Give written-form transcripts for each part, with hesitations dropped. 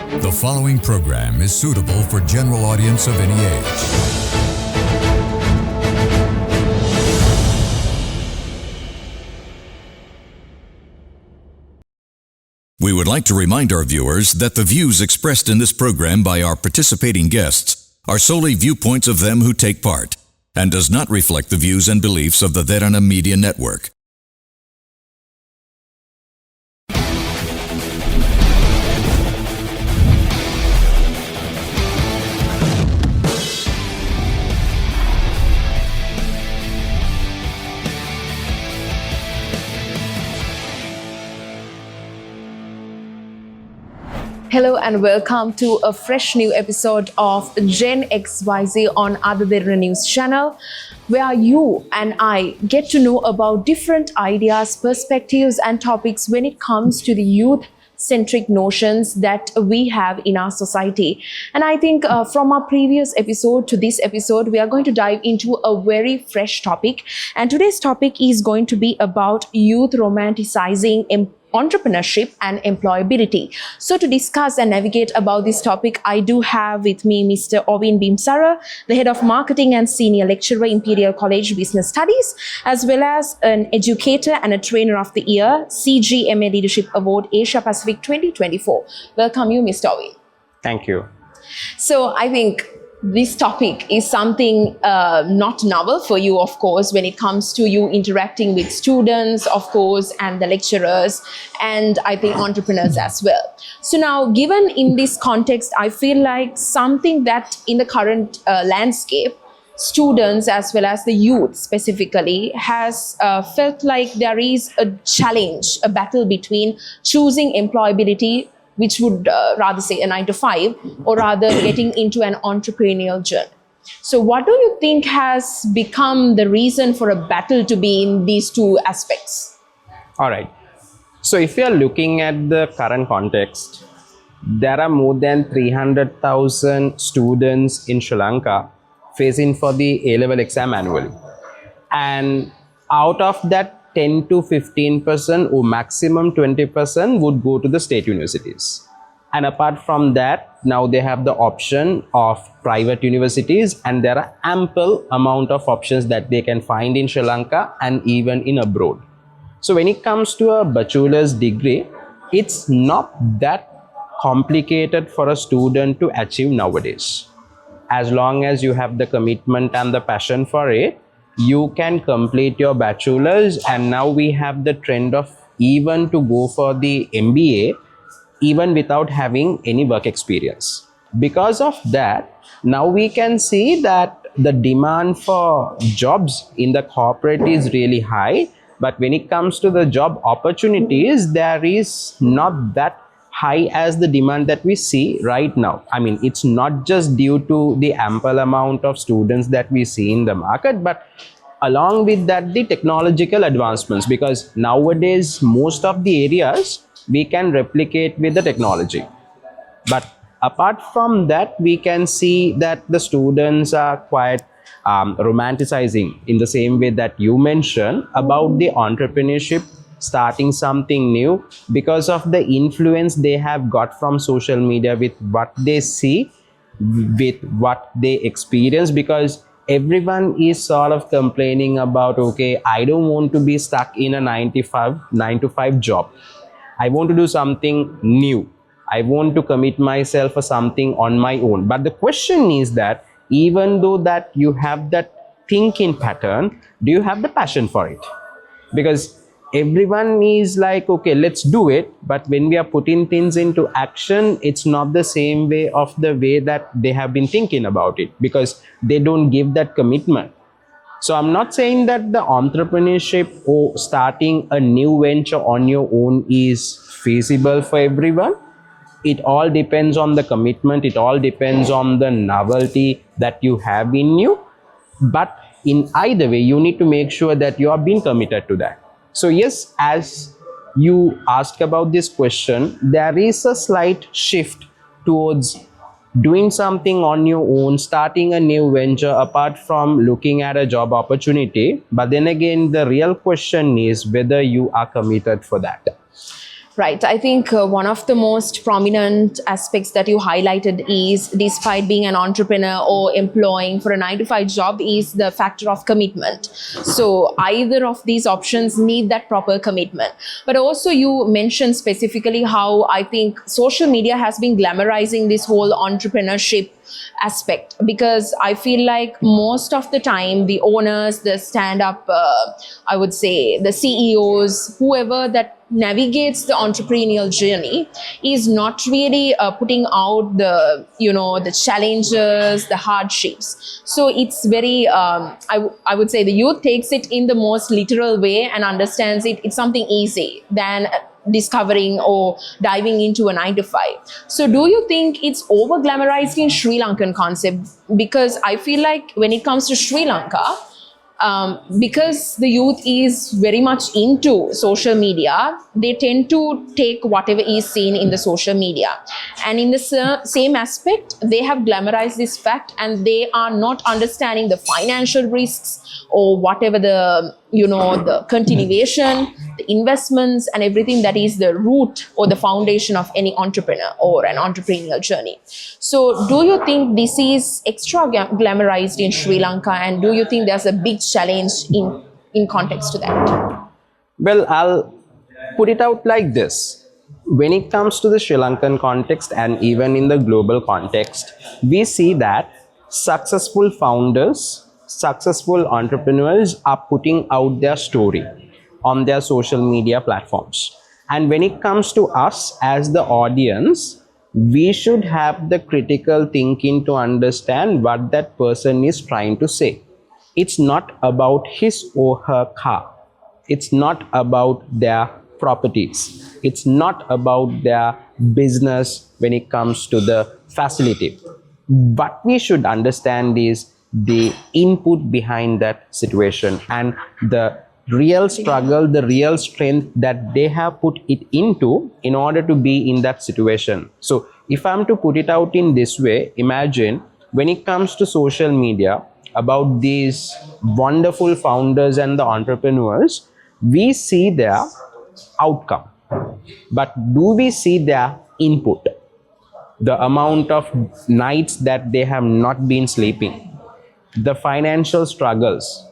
The following program is suitable for general audience of any age. We would like to remind our viewers that the views expressed in this program by our participating guests are solely viewpoints of them who take part and does not reflect the views and beliefs of the Derana Media Network. Hello and welcome to a fresh new episode of Gen XYZ on Other Derana News channel, where you and I get to know about different ideas, perspectives and topics when it comes to the youth-centric notions that we have in our society. And I think from our previous episode to this episode, we are going to dive into a very fresh topic. And today's topic is going to be about youth romanticizing entrepreneurship and employability. So to discuss and navigate about this topic, I do have with me Mr. Ovin Bimsara, the Head of Marketing and Senior Lecturer, Imperial College Business Studies, as well as an Educator and a Trainer of the Year, CGMA Leadership Award Asia Pacific 2024. Welcome you, Mr. Ovin. Thank you. So I think this topic is something not novel for you, of course, when it comes to you interacting with students, of course, and the lecturers, and I think entrepreneurs as well. So now, given in this context, I feel like something that in the current landscape, students as well as the youth specifically has felt like there is a challenge, a battle between choosing employability, which would rather say a 9 to 5, or rather getting into an entrepreneurial journey. So what do you think has become the reason for a battle to be in these two aspects? All right. So if you are looking at the current context, there are more than 300,000 students in Sri Lanka facing for the A-level exam annually. And out of that, 10 to 15% or maximum 20% would go to the state universities. And apart from that, now they have the option of private universities, and there are ample amount of options that they can find in Sri Lanka and even in abroad. So when it comes to a bachelor's degree, it's not that complicated for a student to achieve nowadays. As long as you have the commitment and the passion for it, you can complete your bachelor's, and now we have the trend of even to go for the MBA even without having any work experience. Because of that, now we can see that the demand for jobs in the corporate is really high, but when it comes to the job opportunities, there is not that high as the demand that we see right now. I mean, it's not just due to the ample amount of students that we see in the market, but along with that, the technological advancements, because nowadays most of the areas we can replicate with the technology. But apart from that, we can see that the students are quite romanticizing in the same way that you mentioned about the entrepreneurship, starting something new because of the influence they have got from social media with what they see, with what they experience, because everyone is sort of complaining about, okay, I don't want to be stuck in a 9 to 5 job. I want to do something new. I want to commit myself for something on my own. But the question is that even though that you have that thinking pattern, do you have the passion for it? Because everyone is like, okay, let's do it, but when we are putting things into action, it's not the same way of the way that they have been thinking about it, because they don't give that commitment. So I'm not saying that the entrepreneurship or starting a new venture on your own is feasible for everyone. It all depends on the commitment, it all depends on the novelty that you have in you, but in either way, you need to make sure that you are being committed to that. So yes, as you asked about this question, there is a slight shift towards doing something on your own, starting a new venture apart from looking at a job opportunity. But then again, the real question is whether you are committed for that. Right. I think one of the most prominent aspects that you highlighted is, despite being an entrepreneur or employing for a 9 to 5 job, is the factor of commitment. So either of these options need that proper commitment. But also you mentioned specifically how I think social media has been glamorizing this whole entrepreneurship aspect, because I feel like most of the time the owners, the stand-up, I would say the CEOs, whoever that navigates the entrepreneurial journey is not really putting out the the challenges, the hardships. So it's very I would say the youth takes it in the most literal way and understands it's something easy than discovering or diving into a 9 to 5. So do you think it's over glamorized in Sri Lankan concept? Because I feel like when it comes to Sri Lanka, because the youth is very much into social media, they tend to take whatever is seen in the social media. And in the same aspect, they have glamorized this fact and they are not understanding the financial risks or whatever the continuation, the investments and everything that is the root or the foundation of any entrepreneur or an entrepreneurial journey. So do you think this is extra glamorized in Sri Lanka, and do you think there's a big challenge in context to that? Well, I'll put it out like this. When it comes to the Sri Lankan context and even in the global context, we see that successful founders, successful entrepreneurs are putting out their story on their social media platforms. And when it comes to us as the audience, we should have the critical thinking to understand what that person is trying to say. It's not about his or her car. It's not about their properties. It's not about their business when it comes to the facility. What we should understand is the input behind that situation and the real struggle, the real strength that they have put it into in order to be in that situation. So if I'm to put it out in this way, imagine when it comes to social media, about these wonderful founders and the entrepreneurs, we see their outcome, but do we see their input? The amount of nights that they have not been sleeping, the financial struggles,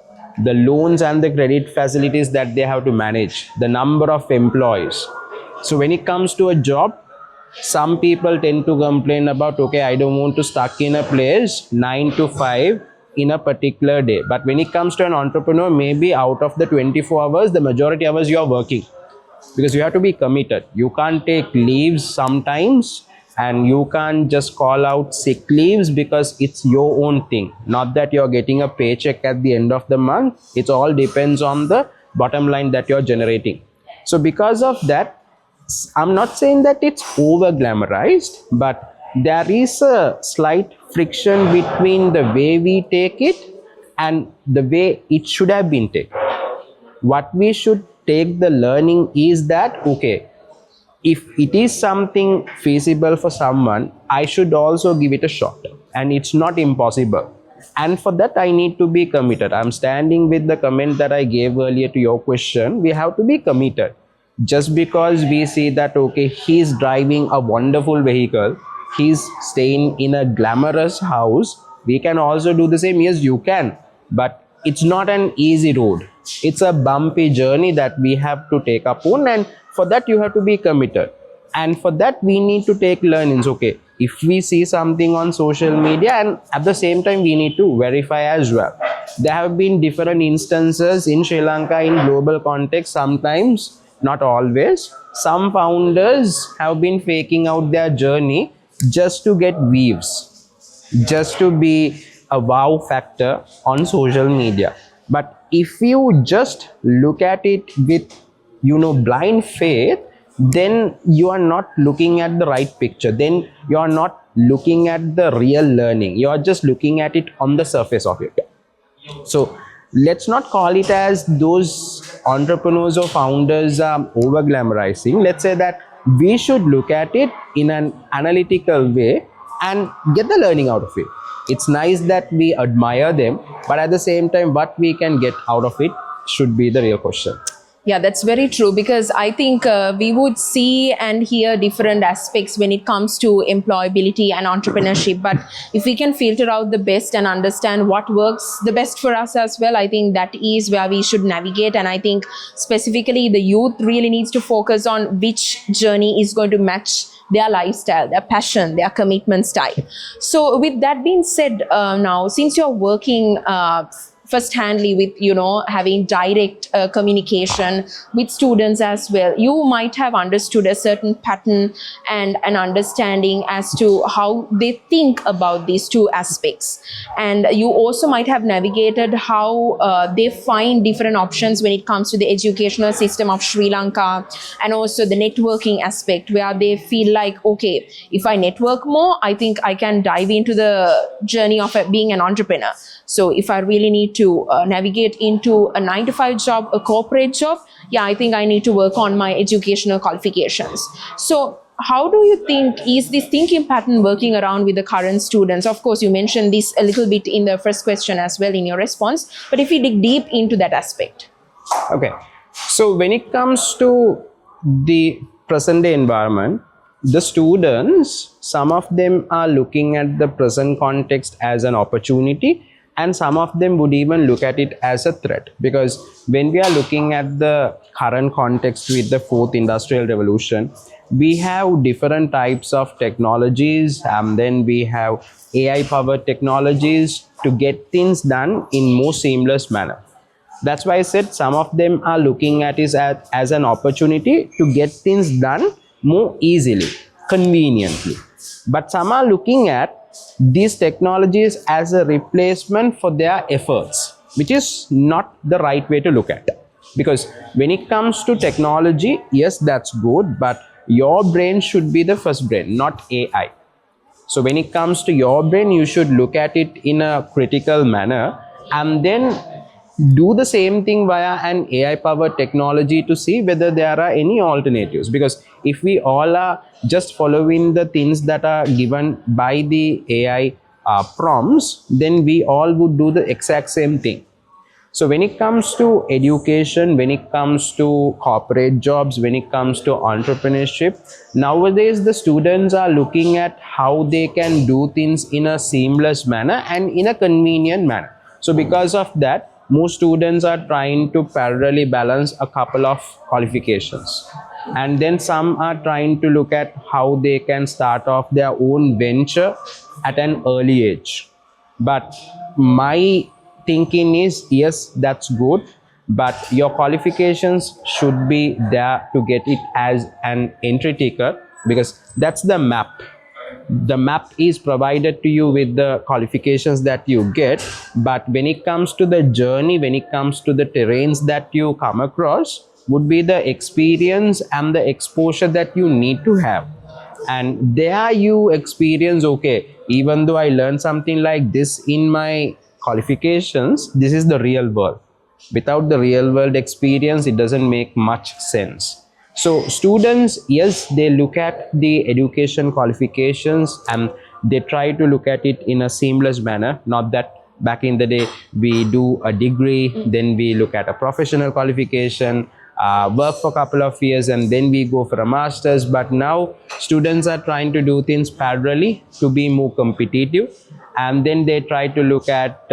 the loans and the credit facilities that they have to manage, the number of employees. So when it comes to a job, some people tend to complain about, okay, I don't want to stuck in a place 9 to 5 in a particular day. But when it comes to an entrepreneur, maybe out of the 24 hours, the majority hours you are working, because you have to be committed. You can't take leaves sometimes, and you can't just call out sick leaves because it's your own thing. Not that you're getting a paycheck at the end of the month. It all depends on the bottom line that you're generating. So because of that, I'm not saying that it's over glamorized, but there is a slight friction between the way we take it and the way it should have been taken. What we should take the learning is that, okay, if it is something feasible for someone, I should also give it a shot, and it's not impossible. And for that, I need to be committed. I'm standing with the comment that I gave earlier to your question. We have to be committed. Just because we see that, okay, he's driving a wonderful vehicle, he's staying in a glamorous house, we can also do the same. Yes, you can, but it's not an easy road. It's a bumpy journey that we have to take upon, and for that you have to be committed. And for that we need to take learnings. Okay, if we see something on social media, and at the same time we need to verify as well. There have been different instances in Sri Lanka in global context, sometimes, not always. Some founders have been faking out their journey just to get views, just to be a wow factor on social media. But if you just look at it with blind faith, then you are not looking at the right picture. Then you are not looking at the real learning. You are just looking at it on the surface of it. So let's not call it as those entrepreneurs or founders are over glamorizing. Let's say that we should look at it in an analytical way and get the learning out of it. It's nice that we admire them, but at the same time, what we can get out of it should be the real question. Yeah, that's very true, because I think we would see and hear different aspects when it comes to employability and entrepreneurship. But if we can filter out the best and understand what works the best for us as well, I think that is where we should navigate. And I think specifically the youth really needs to focus on which journey is going to match their lifestyle, their passion, their commitment style. So with that being said, now since you're working first-handly with, having direct communication with students as well, you might have understood a certain pattern and an understanding as to how they think about these two aspects. And you also might have navigated how they find different options when it comes to the educational system of Sri Lanka, and also the networking aspect, where they feel like, okay, if I network more, I think I can dive into the journey of being an entrepreneur. So if I really need to navigate into a 9-to-5 job, a corporate job, yeah, I think I need to work on my educational qualifications. So how do you think is this thinking pattern working around with the current students? Of course, you mentioned this a little bit in the first question as well in your response, but if we dig deep into that aspect. Okay. So when it comes to the present day environment, the students, some of them are looking at the present context as an opportunity, and some of them would even look at it as a threat, because when we are looking at the current context with the fourth industrial revolution, we have different types of technologies, and then we have AI powered technologies to get things done in more seamless manner. That's why I said some of them are looking at it as an opportunity to get things done more easily, conveniently. But some are looking at these technologies as a replacement for their efforts, which is not the right way to look at it. Because when it comes to technology, yes, that's good, but your brain should be the first brain, not AI. So when it comes to your brain, you should look at it in a critical manner, and then do the same thing via an AI powered technology to see whether there are any alternatives. Because if we all are just following the things that are given by the AI prompts, then we all would do the exact same thing. So when it comes to education, when it comes to corporate jobs, when it comes to entrepreneurship, nowadays the students are looking at how they can do things in a seamless manner and in a convenient manner. So because of that, most students are trying to parallelly balance a couple of qualifications, and then some are trying to look at how they can start off their own venture at an early age. But my thinking is, yes, that's good, but your qualifications should be there to get it as an entry ticket, because that's the map. The map is provided to you with the qualifications that you get, but when it comes to the journey, when it comes to the terrains that you come across, would be the experience and the exposure that you need to have. And there you experience, okay, even though I learned something like this in my qualifications, this is the real world. Without the real world experience, it doesn't make much sense. So students, yes, they look at the education qualifications and they try to look at it in a seamless manner. Not that back in the day we do a degree, then we look at a professional qualification, work for a couple of years, and then we go for a master's. But now students are trying to do things parallelly to be more competitive, and then they try to look at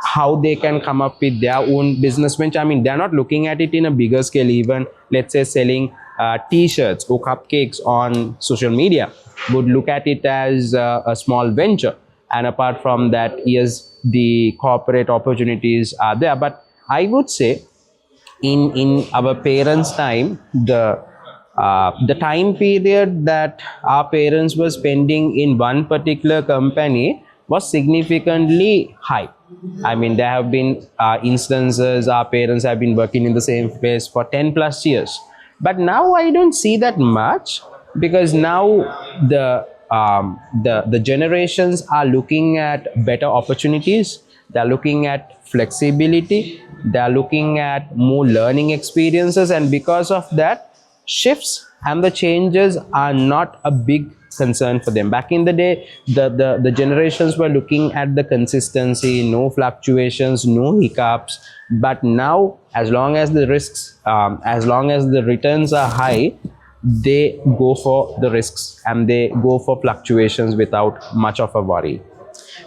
how they can come up with their own business venture. I mean, they're not looking at it in a bigger scale, even let's say selling t-shirts or cupcakes on social media, would look at it as a small venture. And apart from that, yes, the corporate opportunities are there. But I would say in our parents' time, the time period that our parents were spending in one particular company was significantly high. I mean, there have been instances our parents have been working in the same place for 10 plus years. But now I don't see that much, because now the generations are looking at better opportunities. They're looking at flexibility. They're looking at more learning experiences. And because of that, shifts and the changes are not a big concern for them. Back in the day, the generations were looking at the consistency, no fluctuations, no hiccups. But now, as long as the risks, as long as the returns are high, they go for the risks and they go for fluctuations without much of a worry.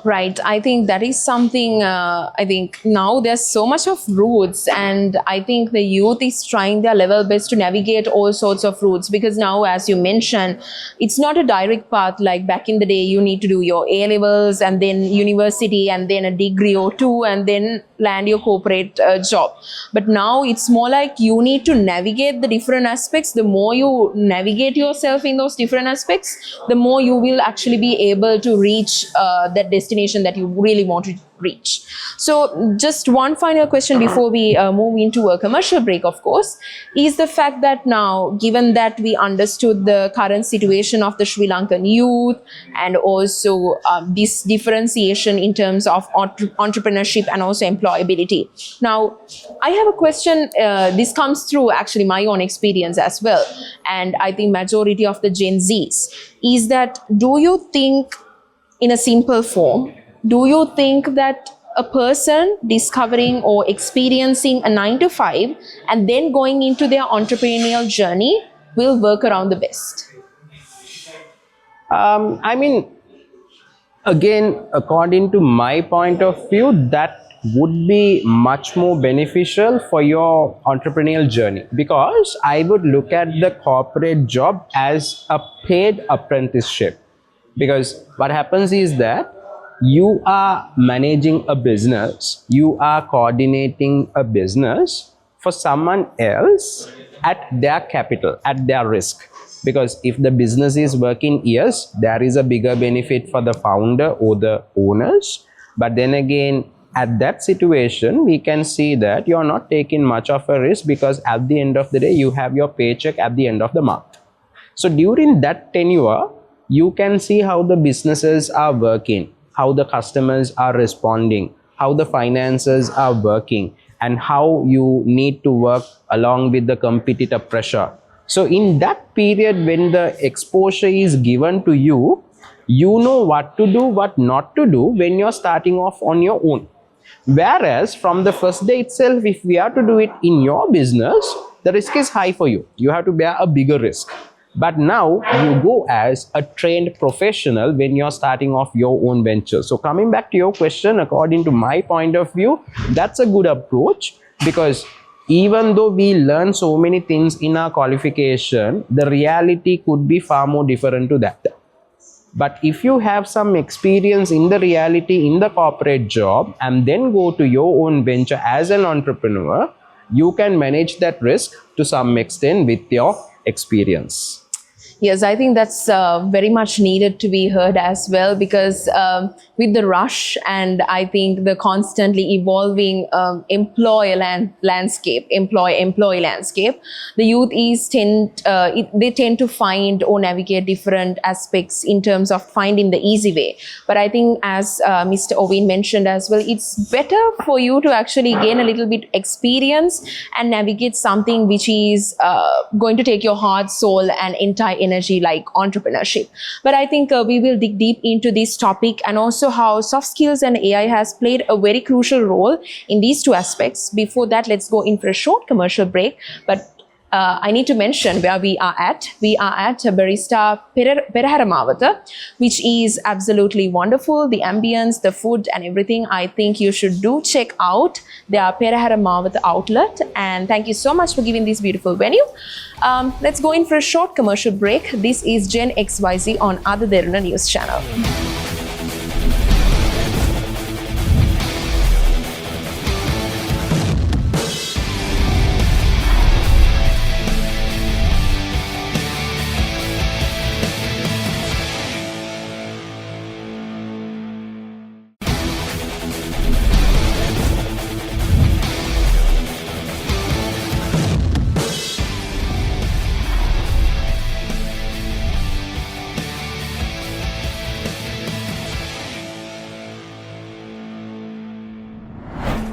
Right. I think that is something, I think now there's so much of routes, and I think the youth is trying their level best to navigate all sorts of routes, because now, as you mentioned, it's not a direct path like back in the day. You need to do your A levels and then university and then a degree or two and then land your corporate job. But now it's more like you need to navigate the different aspects. The more you navigate yourself in those different aspects, the more you will actually be able to reach that destination that you really want to reach. So just one final question before we move into a commercial break, of course, is the fact that now, given that we understood the current situation of the Sri Lankan youth and also this differentiation in terms of entrepreneurship and also employability. Now, I have a question. This comes through actually my own experience as well. And I think majority of the Gen Zs is that, do you think, in a simple form, do you think that a person discovering or experiencing a 9 to 5 and then going into their entrepreneurial journey will work around the best? I mean, again, according to my point of view, that would be much more beneficial for your entrepreneurial journey, because I would look at the corporate job as a paid apprenticeship. Because what happens is that you are managing a business, you are coordinating a business for someone else at their capital, at their risk. Because if the business is working, yes, there is a bigger benefit for the founder or the owners. But then again, at that situation, we can see that you're not taking much of a risk, because at the end of the day, you have your paycheck at the end of the month. So during that tenure, you can see how the businesses are working, how the customers are responding, how the finances are working, and how you need to work along with the competitor pressure. So in that period, when the exposure is given to you, you know what to do, what not to do when you're starting off on your own. Whereas from the first day itself, if we are to do it in your business, the risk is high for you. You have to bear a bigger risk. But now you go as a trained professional when you're starting off your own venture. So coming back to your question, according to my point of view, that's a good approach, because even though we learn so many things in our qualification, the reality could be far more different to that. But if you have some experience in the reality in the corporate job and then go to your own venture as an entrepreneur, you can manage that risk to some extent with your experience. Yes, I think that's very much needed to be heard as well, because with the rush and I think the constantly evolving employee landscape, the youth is they tend to find or navigate different aspects in terms of finding the easy way. But I think, as Mr. Ovin mentioned as well, it's better for you to actually gain a little bit experience and navigate something which is going to take your heart, soul, and entire energy, like entrepreneurship. But I think we will dig deep into this topic, and also how soft skills and AI has played a very crucial role in these two aspects. Before that, let's go in for a short commercial break. But I need to mention where we are at. We are at Barista Perahara Mawatha, which is absolutely wonderful. The ambience, the food and everything, I think you should do check out their Perahara Mawatha outlet. And thank you so much for giving this beautiful venue. Let's go in for a short commercial break. This is Gen XYZ on Ada Derana News Channel.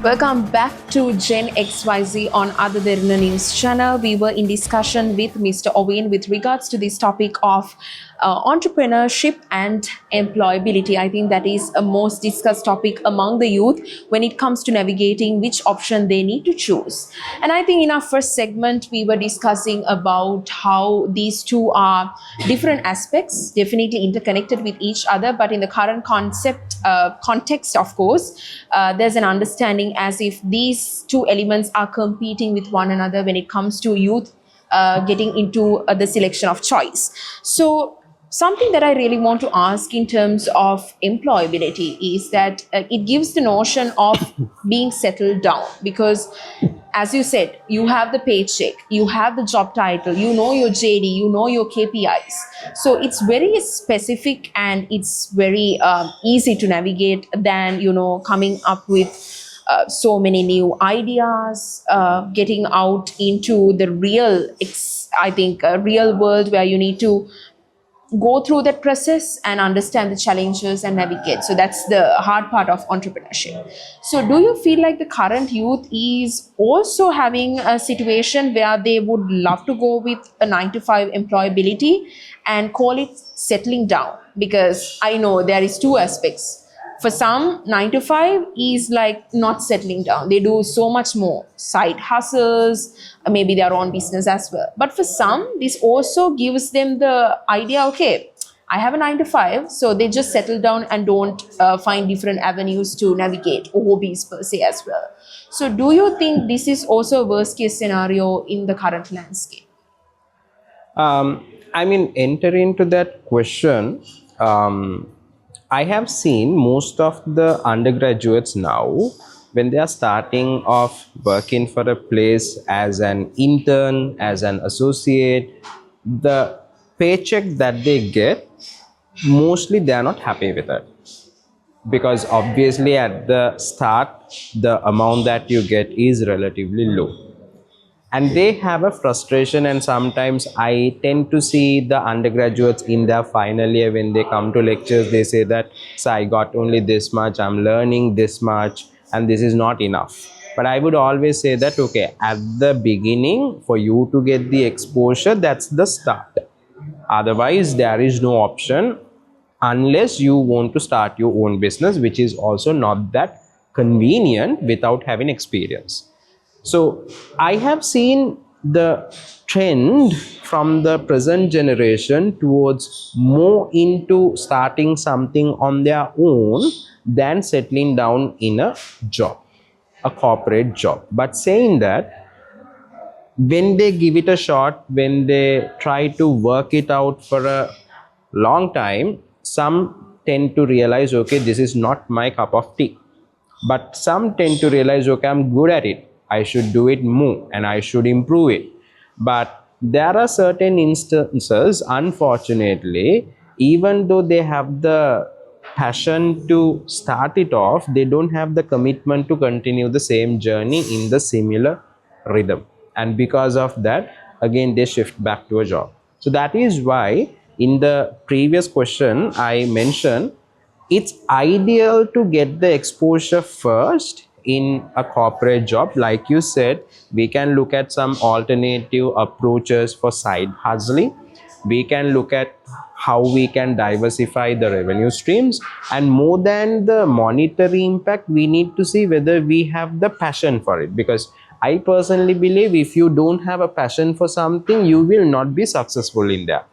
Welcome back to Gen XYZ on Other Derana News channel. We were in discussion with Mr. Owen with regards to this topic of entrepreneurship and employability. I think that is a most discussed topic among the youth when it comes to navigating which option they need to choose. And I think in our first segment, we were discussing about how these two are different aspects, definitely interconnected with each other, but in the current context, of course, there's an understanding as if these two elements are competing with one another when it comes to youth getting into the selection of choice. So something that I really want to ask in terms of employability is that it gives the notion of being settled down, because as you said, you have the paycheck, you have the job title, you know your JD, you know your KPIs. So it's very specific and it's very easy to navigate than, coming up with so many new ideas, getting out into the real, real world where you need to go through that process and understand the challenges and navigate. So that's the hard part of entrepreneurship. So do you feel like the current youth is also having a situation where they would love to go with a 9 to 5 employability and call it settling down? Because I know there is two aspects. For some, 9 to 5 is like not settling down. They do so much more side hustles, maybe their own business as well. But for some, this also gives them the idea, okay, I have a 9 to 5, so they just settle down and don't find different avenues to navigate, or hobbies per se as well. So do you think this is also a worst case scenario in the current landscape? Enter into that question. I have seen most of the undergraduates now, when they are starting off working for a place as an intern, as an associate, the paycheck that they get, mostly they are not happy with it. Because obviously at the start, the amount that you get is relatively low. And they have a frustration, and sometimes I tend to see the undergraduates in their final year, when they come to lectures, they say that, so I got only this much, I'm learning this much, and this is not enough. But I would always say that, okay, at the beginning, for you to get the exposure, that's the start. Otherwise, there is no option unless you want to start your own business, which is also not that convenient without having experience. So I have seen the trend from the present generation towards more into starting something on their own than settling down in a job, a corporate job. But saying that, when they give it a shot, when they try to work it out for a long time, some tend to realize, okay, this is not my cup of tea. But some tend to realize, okay, I'm good at it, I should do it more and I should improve it. But there are certain instances, unfortunately, even though they have the passion to start it off, they don't have the commitment to continue the same journey in the similar rhythm. And because of that, again, they shift back to a job. So that is why in the previous question, I mentioned it's ideal to get the exposure first in a corporate job. Like you said, we can look at some alternative approaches for side hustling. We can look at how we can diversify the revenue streams, and more than the monetary impact, we need to see whether we have the passion for it. Because I personally believe if you don't have a passion for something, you will not be successful in that.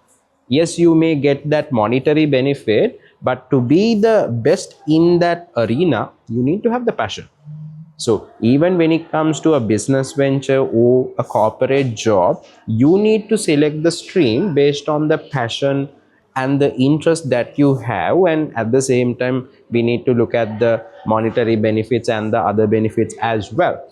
Yes, you may get that monetary benefit, but to be the best in that arena, you need to have the passion. So even when it comes to a business venture or a corporate job, you need to select the stream based on the passion and the interest that you have. And at the same time, we need to look at the monetary benefits and the other benefits as well.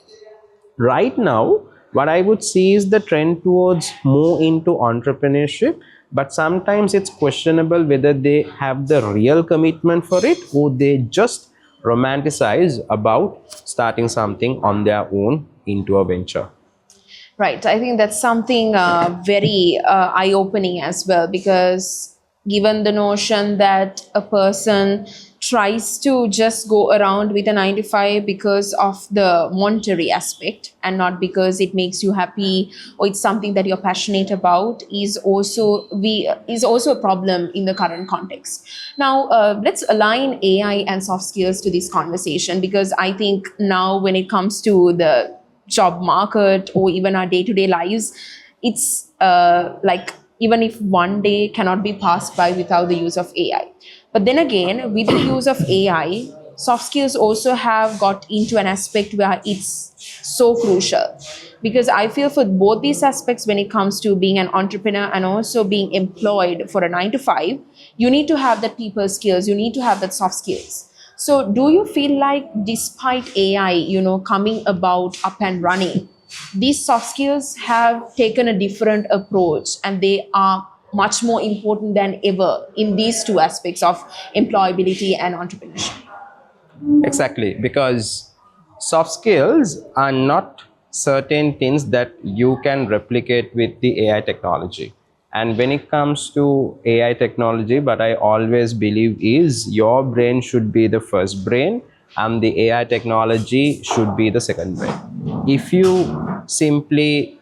Right now, what I would see is the trend towards more into entrepreneurship, but sometimes it's questionable whether they have the real commitment for it, or they just romanticize about starting something on their own into a venture. Right. I think that's something very eye-opening as well, because given the notion that a person tries to just go around with a 9 to 5 because of the monetary aspect and not because it makes you happy or it's something that you're passionate about is also a problem in the current context. Now let's align AI and soft skills to this conversation, because I think now when it comes to the job market or even our day-to-day lives, it's like even if one day cannot be passed by without the use of AI. But then again, with the use of AI, soft skills also have got into an aspect where it's so crucial. Because I feel for both these aspects, when it comes to being an entrepreneur and also being employed for a 9 to 5, you need to have that people skills, you need to have that soft skills. So do you feel like despite AI, coming about up and running, these soft skills have taken a different approach and they are much more important than ever in these two aspects of employability and entrepreneurship? Exactly, because soft skills are not certain things that you can replicate with the AI technology. And when it comes to AI technology, what I always believe is your brain should be the first brain and the AI technology should be the second brain. If you simply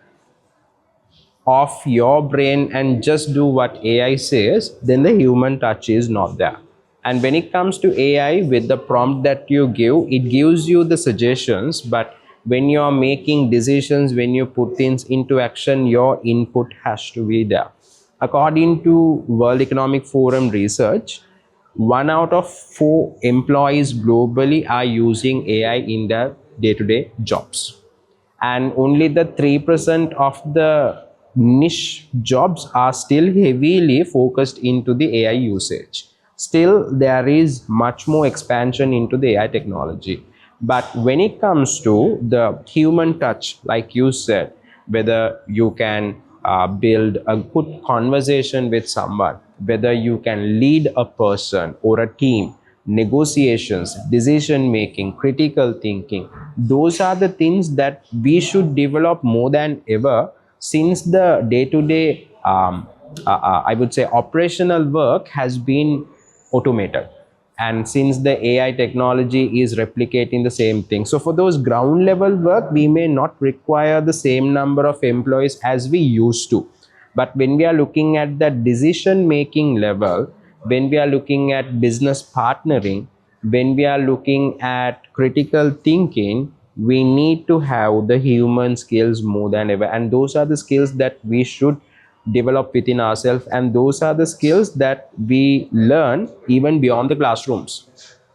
off your brain and just do what AI says, then the human touch is not there. And when it comes to AI, with the prompt that you give, it gives you the suggestions, but when you're making decisions, when you put things into action, your input has to be there. According to World Economic Forum research, 1 out of 4 employees globally are using AI in their day-to-day jobs, and only the 3% of the niche jobs are still heavily focused into the AI usage. Still, there is much more expansion into the AI technology. But when it comes to the human touch, like you said, whether you can build a good conversation with someone, whether you can lead a person or a team, negotiations, decision making, critical thinking, those are the things that we should develop more than ever, since the day-to-day I would say operational work has been automated, and since the AI technology is replicating the same thing. So for those ground level work, we may not require the same number of employees as we used to. But when we are looking at the decision making level, when we are looking at business partnering, when we are looking at critical thinking, we need to have the human skills more than ever. And those are the skills that we should develop within ourselves, and those are the skills that we learn even beyond the classrooms,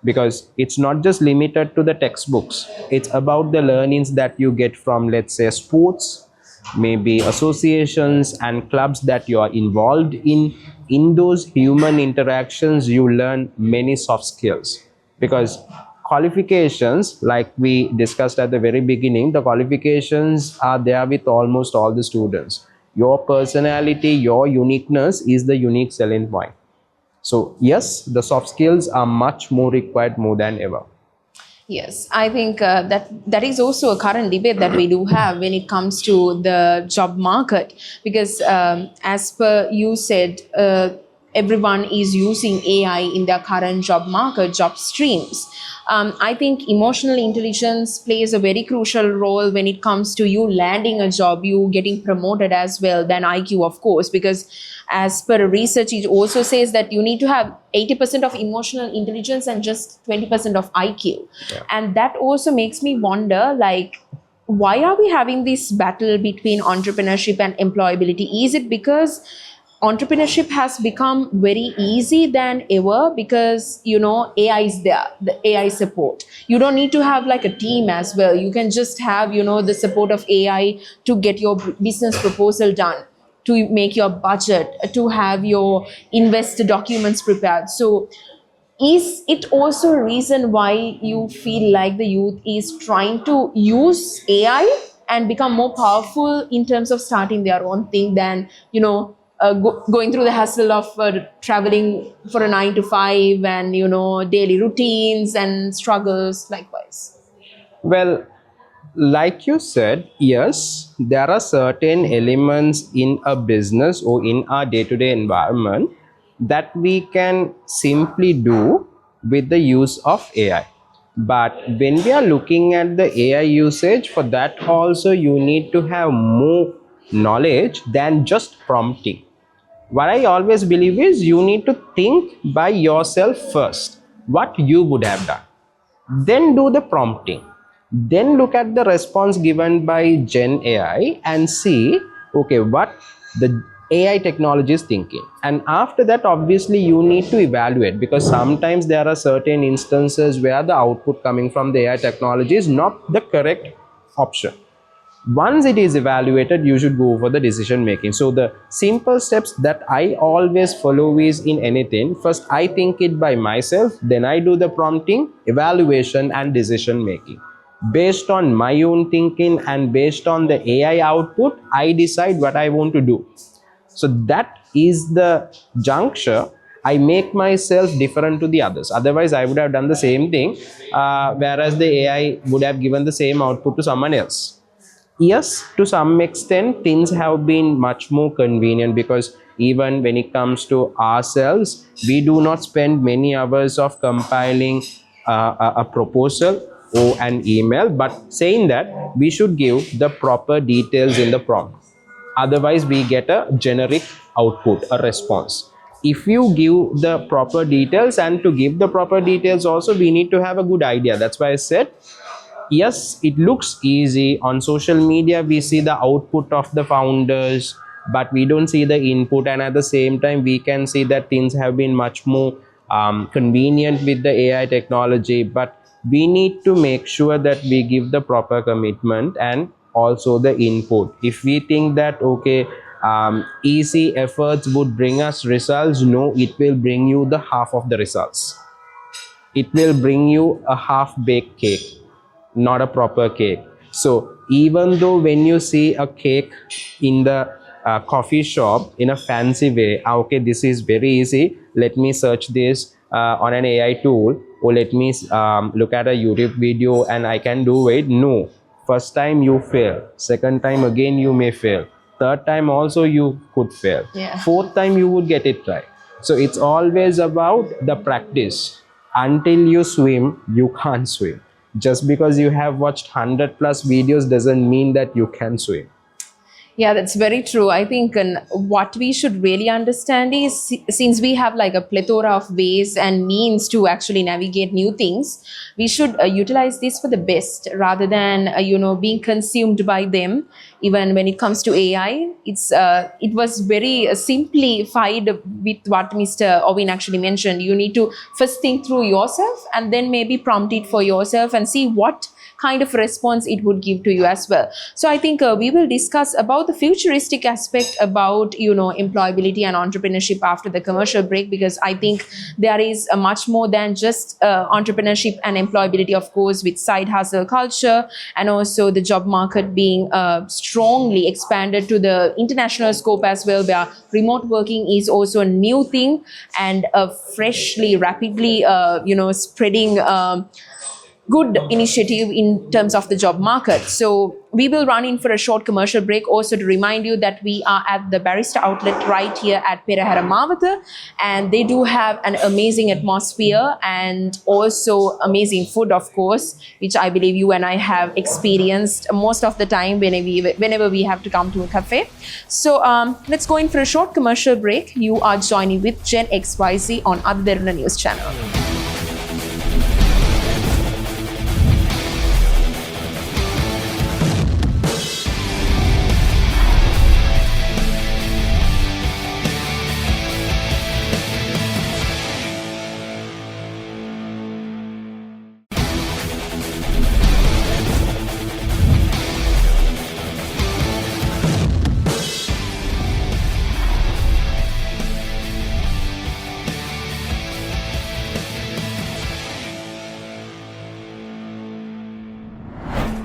because it's not just limited to the textbooks. It's about the learnings that you get from, let's say, sports, maybe associations and clubs that you are involved in those human interactions you learn many soft skills. Because qualifications, like we discussed at the very beginning, the qualifications are there with almost all the students. Your personality, your uniqueness is the unique selling point. So yes, the soft skills are much more required more than ever. Yes, I think that is also a current debate that we do have when it comes to the job market, because as per you said, everyone is using AI in their current job market, job streams. I think emotional intelligence plays a very crucial role when it comes to you landing a job, you getting promoted as well, than IQ, of course, because as per research, it also says that you need to have 80% of emotional intelligence and just 20% of IQ. Yeah. And that also makes me wonder, like, why are we having this battle between entrepreneurship and employability? Is it because entrepreneurship has become very easy than ever because AI is there, the AI support? You don't need to have like a team as well. You can just have the support of AI to get your business proposal done, to make your budget, to have your investor documents prepared. So is it also a reason why you feel like the youth is trying to use AI and become more powerful in terms of starting their own thing than going through the hassle of traveling for a 9 to 5 and daily routines and struggles likewise? Well, like you said, yes, there are certain elements in a business or in our day-to-day environment that we can simply do with the use of AI. But when we are looking at the AI usage, for that also you need to have more knowledge than just prompting. What I always believe is you need to think by yourself first, what you would have done. Then do the prompting. Then look at the response given by Gen AI and see, okay, what the AI technology is thinking. And after that, obviously, you need to evaluate, because sometimes there are certain instances where the output coming from the AI technology is not the correct option. Once it is evaluated, you should go for the decision making. So the simple steps that I always follow is, in anything, first I think it by myself, then I do the prompting, evaluation and decision making. Based on my own thinking and based on the AI output, I decide what I want to do. So that is the juncture I make myself different to the others. Otherwise I would have done the same thing, whereas the AI would have given the same output to someone else. Yes, to some extent things have been much more convenient, because even when it comes to ourselves, we do not spend many hours of compiling a proposal or an email. But saying that, we should give the proper details in the prompt, otherwise we get a generic output, a response. If you give the proper details, and to give the proper details also we need to have a good idea. That's why I said, yes, it looks easy. On social media we see the output of the founders, but we don't see the input. And at the same time we can see that things have been much more convenient with the AI technology. But we need to make sure that we give the proper commitment and also the input. If we think that, okay, easy efforts would bring us results, no, it will bring you the half of the results. It will bring you a half-baked cake, not a proper cake. So even though when you see a cake in the coffee shop in a fancy way, okay, this is very easy, let me search this on an AI tool, or let me look at a YouTube video and I can do it. No, first time you fail, second time again you may fail, third time also you could fail, fourth time you would get it right. So it's always about the practice. Until you swim, you can't swim. Just because you have watched 100 plus videos doesn't mean that you can swim. Yeah, that's very true. I think what we should really understand is, since we have like a plethora of ways and means to actually navigate new things, we should utilize this for the best rather than, being consumed by them. Even when it comes to AI, it was very simplified with what Mr. Owen actually mentioned. You need to first think through yourself and then maybe prompt it for yourself and see what kind of response it would give to you as well. So I think we will discuss about the futuristic aspect about employability and entrepreneurship after the commercial break, because I think there is a much more than just entrepreneurship and employability, of course, with side hustle culture and also the job market being strongly expanded to the international scope as well, where remote working is also a new thing and freshly rapidly spreading good initiative in terms of the job market. So we will run in for a short commercial break, also to remind you that we are at the Barista outlet right here at Perahera Mawatha, and they do have an amazing atmosphere and also amazing food, of course, which I believe you and I have experienced most of the time whenever we have to come to a cafe. So let's go in for a short commercial break. You are joining with Gen XYZ on Other Derana News Channel.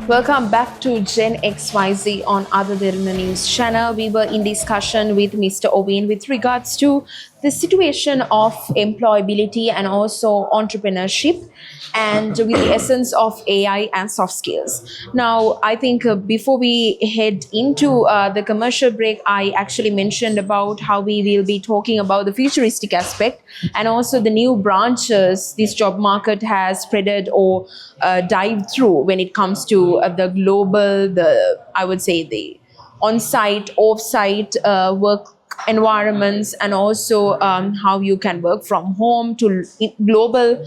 Welcome back to Gen XYZ on Other Derana News Channel. We were in discussion with Mr. Owen with regards to the situation of employability and also entrepreneurship, and with the essence of AI and soft skills. Now, I think before we head into the commercial break, I actually mentioned about how we will be talking about the futuristic aspect and also the new branches this job market has spreaded or dived through when it comes to the global, I would say the on-site, off-site work environments, and also how you can work from home to global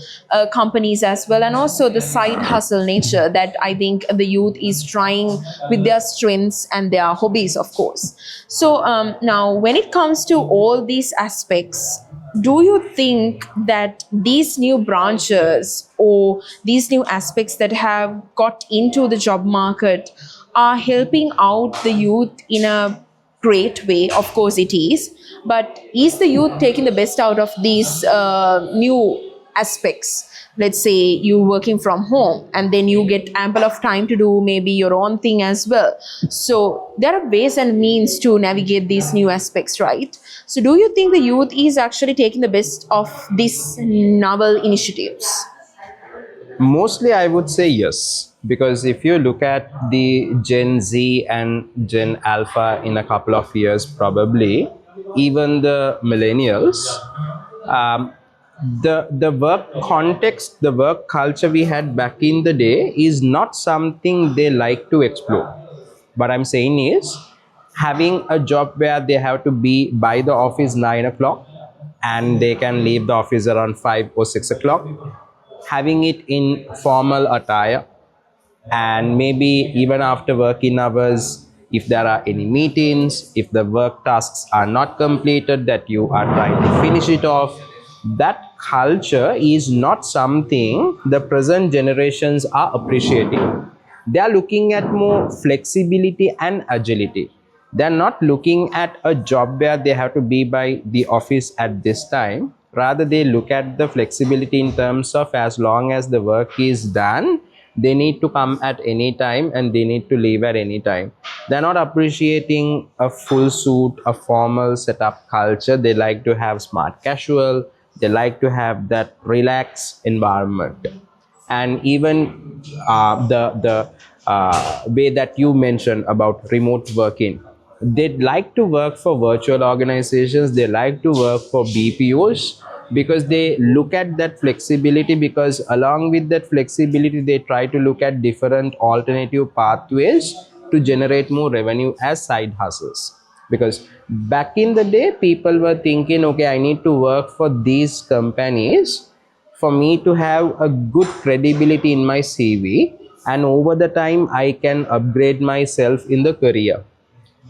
companies as well, and also the side hustle nature that I think the youth is trying with their strengths and their hobbies, of course. So now when it comes to all these aspects, do you think that these new branches or these new aspects that have got into the job market are helping out the youth in a great way? Of course it is, but is the youth taking the best out of these new aspects? Let's say you working from home and then you get ample of time to do maybe your own thing as well. So there are ways and means to navigate these new aspects, right? So do you think the youth is actually taking the best of these novel initiatives? Mostly, I would say yes, because if you look at the Gen Z and Gen Alpha in a couple of years, probably even the millennials, um, the work context, the work culture we had back in the day is not something they like to explore. What I'm saying is, having a job where they have to be by the office 9 o'clock and they can leave the office around 5 or 6 o'clock, having it in formal attire, and maybe even after working hours, if there are any meetings, if the work tasks are not completed, that you are trying to finish it off. That culture is not something the present generations are appreciating. They are looking at more flexibility and agility. They're not looking at a job where they have to be by the office at this time. Rather, they look at the flexibility in terms of as long as the work is done, they need to come at any time and they need to leave at any time. They're not appreciating a full suit, a formal setup culture. They like to have smart casual. They like to have that relaxed environment. And even the way that you mentioned about remote working, they'd like to work for virtual organizations, they like to work for BPOs, because they look at that flexibility, because along with that flexibility they try to look at different alternative pathways to generate more revenue as side hustles. Because back in the day people were thinking, okay, I need to work for these companies for me to have a good credibility in my CV, and over the time I can upgrade myself in the career.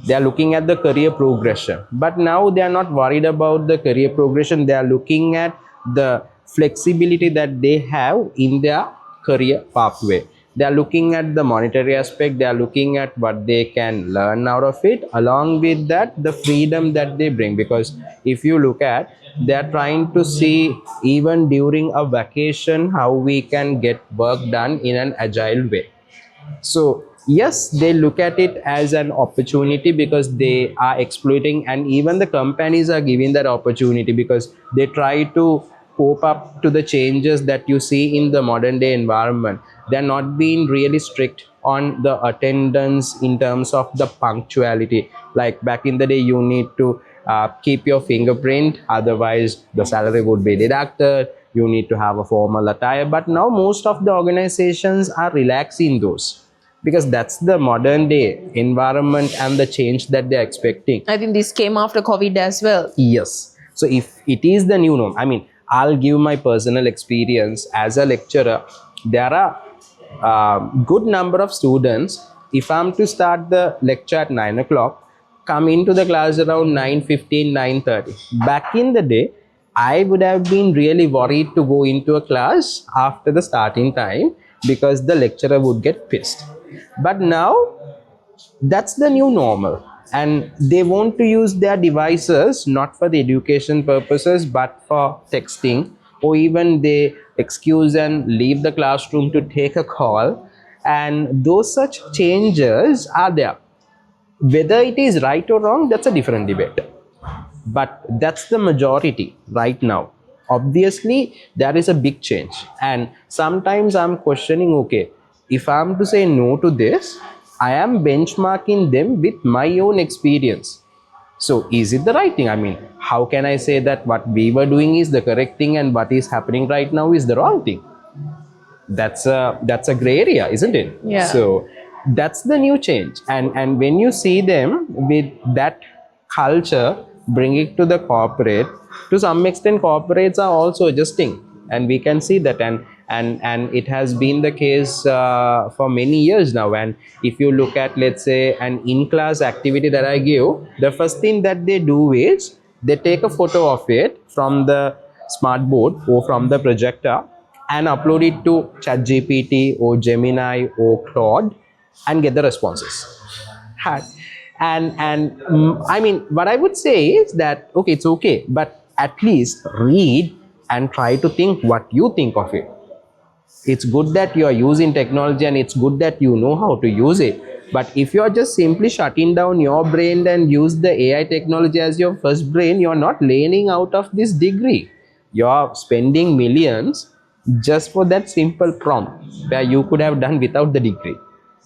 They are looking at the career progression, but now they are not worried about the career progression. They are looking at the flexibility that they have in their career pathway. They are looking at the monetary aspect, they are looking at what they can learn out of it, along with that the freedom that they bring. Because if you look at, they are trying to see even during a vacation how we can get work done in an agile way. So yes, they look at it as an opportunity because they are exploiting, and even the companies are giving that opportunity because they try to cope up to the changes that you see in the modern day environment. They're not being really strict on the attendance in terms of the punctuality. Like back in the day, you need to keep your fingerprint, otherwise the salary would be deducted. You need to have a formal attire, but now most of the organizations are relaxing those, because that's the modern day environment and the change that they're expecting. I think this came after COVID as well. Yes. So if it is the new norm, I mean, I'll give my personal experience as a lecturer. There are good number of students. If I'm to start the lecture at 9 o'clock, come into the class around 9:15, 9:30. Back in the day, I would have been really worried to go into a class after the starting time because the lecturer would get pissed. But now that's the new normal, and they want to use their devices not for the education purposes but for texting, or even they excuse and leave the classroom to take a call. And those such changes are there. Whether it is right or wrong, that's a different debate. but that's the majority right now. Obviously there is a big change, and sometimes I'm questioning, okay, if I'm to say no to this, I am benchmarking them with my own experience. So is it the right thing? I mean, how can I say that what we were doing is the correct thing and what is happening right now is the wrong thing? That's a gray area, isn't it? Yeah. So that's the new change, and when you see them with that culture, bring it to the corporate, to some extent corporates are also adjusting, and we can see that, and it has been the case for many years now. And if you look at, let's say, an in-class activity that I give, the first thing that they do is they take a photo of it from the smart board or from the projector and upload it to ChatGPT or Gemini or Claude and get the responses. I mean, what I would say is that, okay, it's okay, but at least read and try to think what you think of it. It's good that you are using technology and it's good that you know how to use it. But if you are just simply shutting down your brain and use the AI technology as your first brain, you're not learning out of this degree. You're spending millions just for that simple prompt where you could have done without the degree.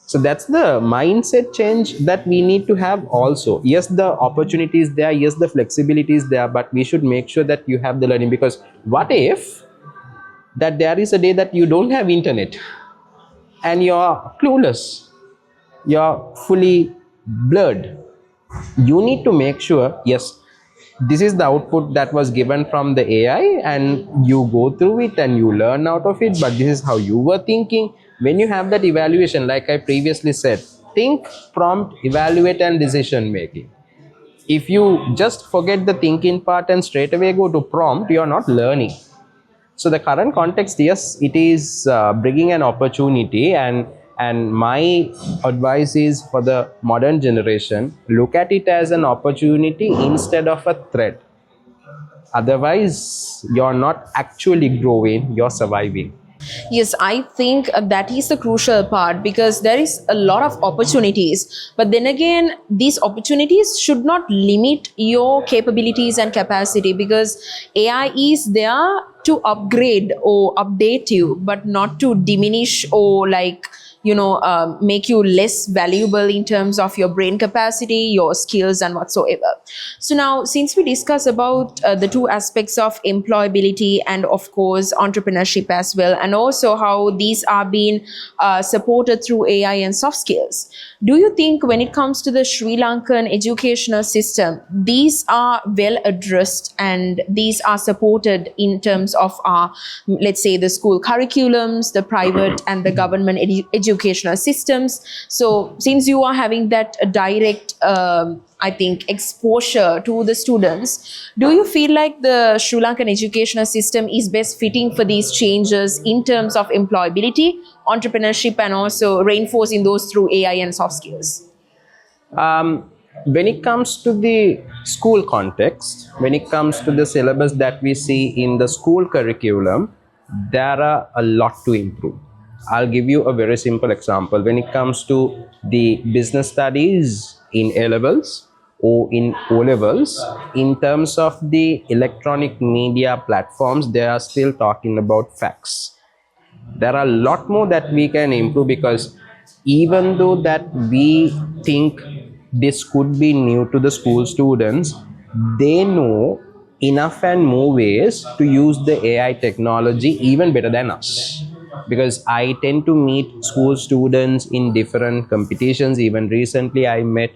So that's the mindset change that we need to have also. Yes, the opportunity is there, yes, the flexibility is there, but we should make sure that you have the learning, because what if that there is a day that you don't have internet and you're clueless, you're fully blurred? You need to make sure, yes, this is the output that was given from the AI, and you go through it and you learn out of it, but this is how you were thinking. When you have that evaluation, like I previously said, think, prompt, evaluate, and decision making. If you just forget the thinking part and straight away go to prompt, you're not learning. So the current context, yes, it is bringing an opportunity, and my advice is for the modern generation, look at it as an opportunity instead of a threat. Otherwise, you're not actually growing, you're surviving. Yes, I think that is the crucial part, because there is a lot of opportunities. But then again, these opportunities should not limit your capabilities and capacity, because AI is there to upgrade or update you, but not to diminish or make you less valuable in terms of your brain capacity, your skills, and whatsoever. So now, since we discuss about the two aspects of employability and of course entrepreneurship as well, and also how these are being supported through AI and soft skills, do you think when it comes to the Sri Lankan educational system, these are well addressed and these are supported in terms of let's say, the school curriculums, the private and the government educational systems? So since you are having that direct I think exposure to the students, do you feel like the Sri Lankan educational system is best fitting for these changes in terms of employability, entrepreneurship, and also reinforcing those through AI and soft skills? When it comes to the school context, when it comes to the syllabus that we see in the school curriculum, there are a lot to improve. I'll give you a very simple example. When it comes to the business studies in A levels or in O levels, in terms of the electronic media platforms, they are still talking about facts. There are a lot more that we can improve, because even though that we think this could be new to the school students, they know enough and more ways to use the AI technology even better than us. Because I tend to meet school students in different competitions. Even recently I met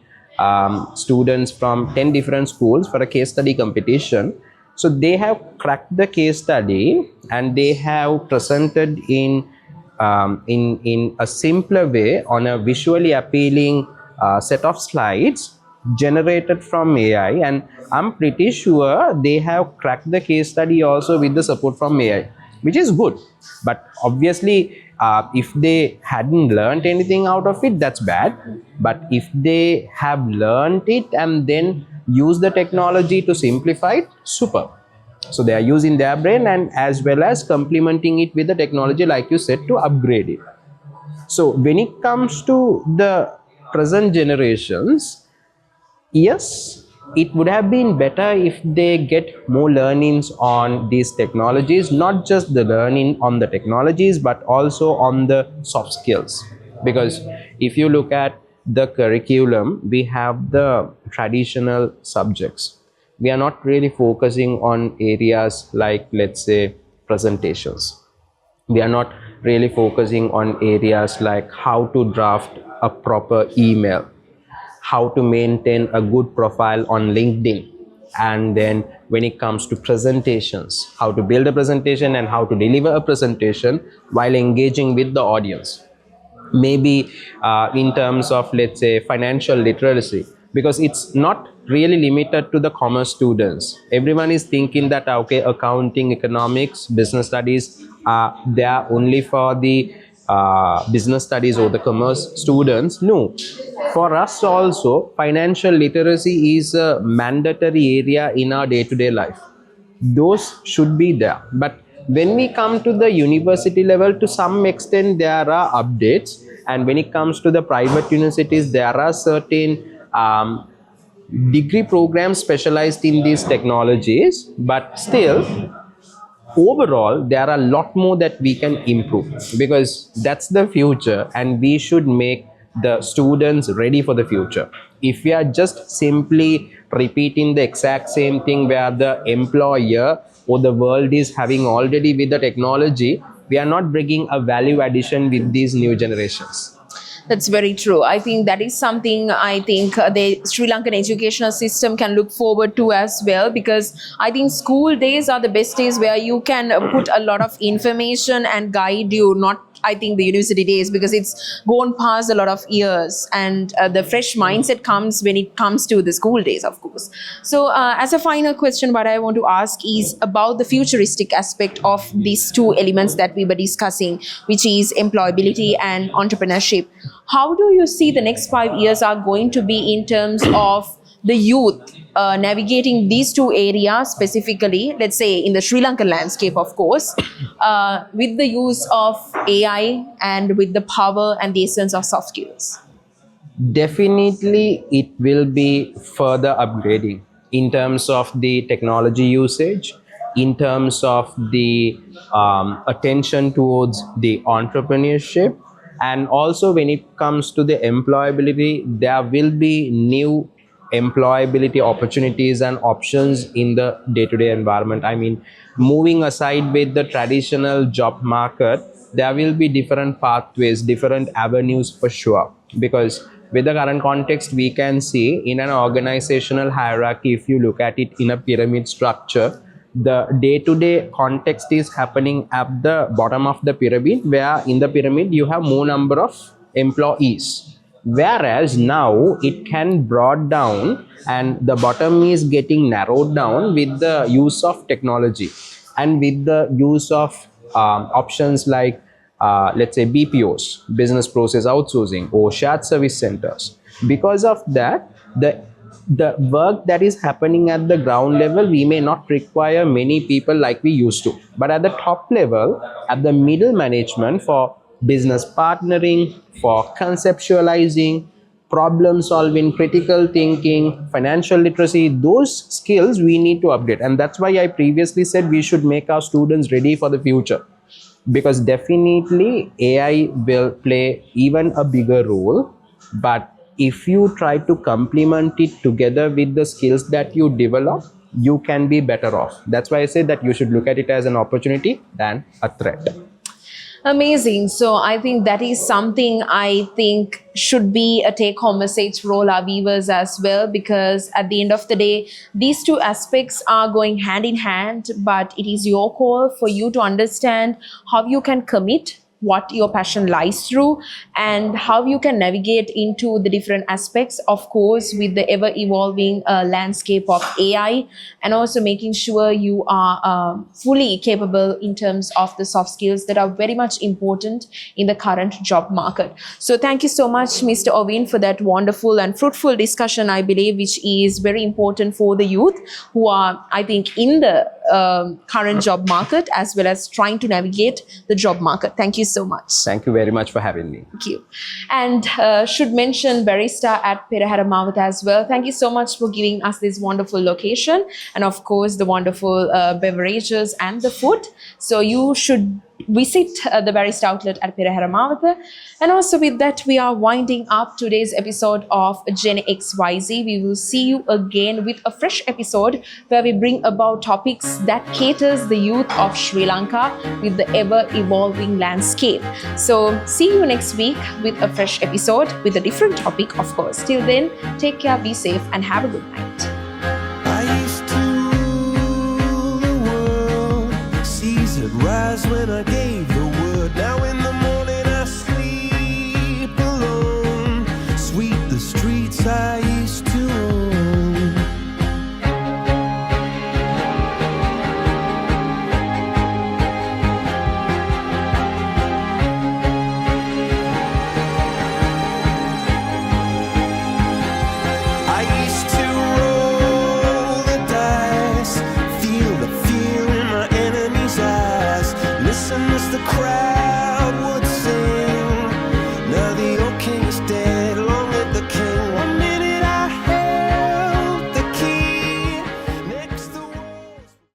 students from 10 different schools for a case study competition. So they have cracked the case study and they have presented in a simpler way on a visually appealing set of slides generated from AI, and I'm pretty sure they have cracked the case study also with the support from AI, which is good. But obviously, if they hadn't learned anything out of it, that's bad. But if they have learned it and then use the technology to simplify it, super. So they are using their brain and as well as complementing it with the technology, like you said, to upgrade it. So when it comes to the present generations, yes, it would have been better if they get more learnings on these technologies, not just the learning on the technologies but also on the soft skills. Because if you look at the curriculum, we have the traditional subjects. We are not really focusing on areas like, let's say, presentations. We are not really focusing on areas like how to draft a proper email, how to maintain a good profile on LinkedIn, and then when it comes to presentations, how to build a presentation and how to deliver a presentation while engaging with the audience. Maybe in terms of, let's say, financial literacy, because it's not really limited to the commerce students. Everyone is thinking that okay, accounting, economics, business studies, they are only for the business studies or the commerce students. No, for us also financial literacy is a mandatory area in our day-to-day life. Those should be there, but when we come to the university level, to some extent there are updates, and when it comes to the private universities, there are certain degree programs specialized in these technologies, but still overall there are a lot more that we can improve, because that's the future and we should make the students ready for the future. If we are just simply repeating the exact same thing where the employer or the world is having already with the technology, we are not bringing a value addition with these new generations. That's very true. I think that is something I think the Sri Lankan educational system can look forward to as well, because I think school days are the best days where you can put a lot of information and guide you, not I think the university days, because it's gone past a lot of years, and the fresh mindset comes when it comes to the school days, of course. So as a final question, what I want to ask is about the futuristic aspect of these two elements that we were discussing, which is employability and entrepreneurship. How do you see the next 5 years are going to be in terms of the youth navigating these two areas specifically, let's say in the Sri Lankan landscape, of course, with the use of AI and with the power and the essence of soft skills? Definitely, it will be further upgrading in terms of the technology usage, in terms of the attention towards the entrepreneurship, and also when it comes to the employability, there will be new employability opportunities and options in the day-to-day environment. I mean, moving aside with the traditional job market, there will be different pathways, different avenues for sure, because with the current context we can see in an organizational hierarchy, if you look at it in a pyramid structure, the day-to-day context is happening at the bottom of the pyramid, where in the pyramid you have more number of employees, whereas now it can brought down and the bottom is getting narrowed down with the use of technology and with the use of options like let's say BPOs, business process outsourcing, or shared service centers. Because of that, the work that is happening at the ground level, we may not require many people like we used to, but at the top level, at the middle management, for business partnering, for conceptualizing, problem solving, critical thinking, financial literacy, those skills we need to update. And that's why I previously said we should make our students ready for the future, because definitely AI will play even a bigger role, but if you try to complement it together with the skills that you develop, you can be better off. That's why I say that you should look at it as an opportunity than a threat. Amazing. So I think that is something I think should be a take-home message for all our viewers as well, because at the end of the day, these two aspects are going hand in hand, but it is your call for you to understand how you can commit what your passion lies through and how you can navigate into the different aspects, of course, with the ever evolving landscape of AI, and also making sure you are fully capable in terms of the soft skills that are very much important in the current job market. So thank you so much, Mr. Ovin, for that wonderful and fruitful discussion, I believe, which is very important for the youth who are, I think, in the current job market as well as trying to navigate the job market. Thank you so much. Thank you very much for having me. Thank you. And should mention Barista at Perahera Mawat as well. Thank you so much for giving us this wonderful location and of course the wonderful beverages and the food. So you should visit the Barista outlet at Perahera Mawat. And also with that, we are winding up today's episode of Gen XYZ. We will see you again with a fresh episode where we bring about topics that caters the youth of Sri Lanka with the ever-evolving landscape. So see you next week with a fresh episode with a different topic, of course. Till then, take care, be safe, and have a good night. I used to rule the world, seas would rise when I gave the word. Now in the